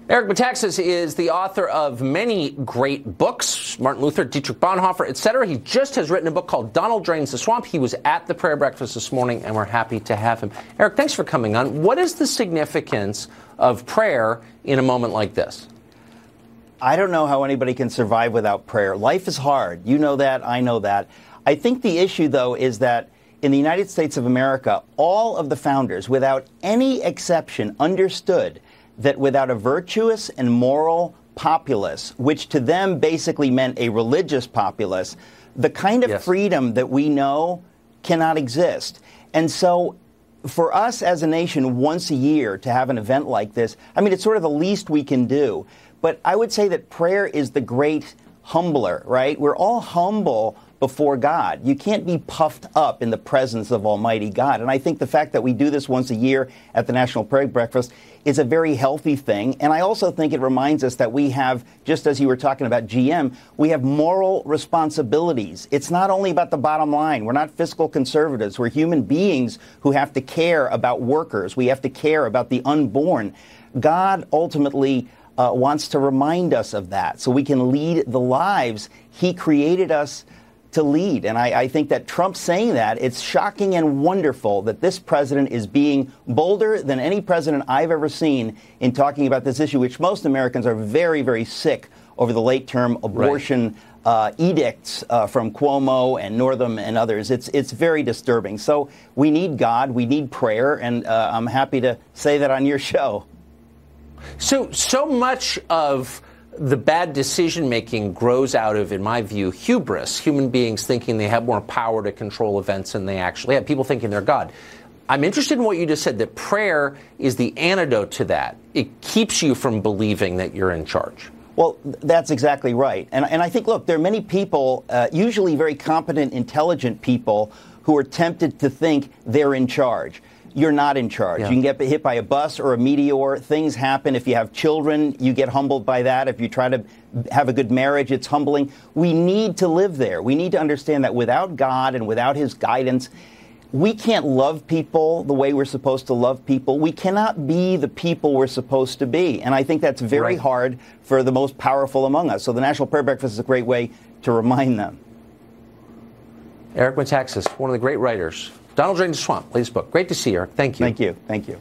Eric Metaxas is the author of many great books, Martin Luther, Dietrich Bonhoeffer, etc. He just has written a book called Donald Drains the Swamp. He was at the prayer breakfast this morning, and we're happy to have him. Eric, thanks for coming on. What is the significance of prayer in a moment like this? I don't know how anybody can survive without prayer. Life is hard. You know that. I know that. I think the issue, though, is that in the United States of America, all of the founders, without any exception, understood that without a virtuous and moral populace, which to them basically meant a religious populace, the kind of freedom that we know cannot exist. And so for us as a nation once a year to have an event like this, I mean, it's sort of the least we can do. But I would say that prayer is the great humbler, right? We're all humble before God. You can't be puffed up in the presence of Almighty God. And I think the fact that we do this once a year at the National Prayer Breakfast is a very healthy thing. And I also think it reminds us that we have, just as you were talking about GM, we have moral responsibilities. It's not only about the bottom line. We're not fiscal conservatives. We're human beings who have to care about workers. We have to care about the unborn. God ultimately wants to remind us of that so we can lead the lives He created us to lead. And I think that Trump saying that, it's shocking and wonderful that this president is being bolder than any president I've ever seen in talking about this issue, which most Americans are very, very sick over the late-term abortion edicts from Cuomo and Northam and others. It's very disturbing. So we need God, we need prayer, and I'm happy to say that on your show. So much of the bad decision-making grows out of, in my view, hubris, human beings thinking they have more power to control events than they actually have, people thinking they're God. I'm interested in what you just said, that prayer is the antidote to that. It keeps you from believing that you're in charge. Well, that's exactly right. And I think, look, there are many people, usually very competent, intelligent people, who are tempted to think they're in charge. You're not in charge. You can get hit by a bus or a meteor. Things happen. If you have children, you get humbled by that. If you try to have a good marriage, it's humbling. We need to live there. We need to understand that without God and without His guidance, we can't love people the way we're supposed to love people. We cannot be the people we're supposed to be. And I think that's very hard for the most powerful among us. So the National Prayer Breakfast is a great way to remind them. Eric Metaxas, one of the great writers. Donald Drains the Swamp, latest book. Great to see you, Eric. Thank you. Thank you. Thank you.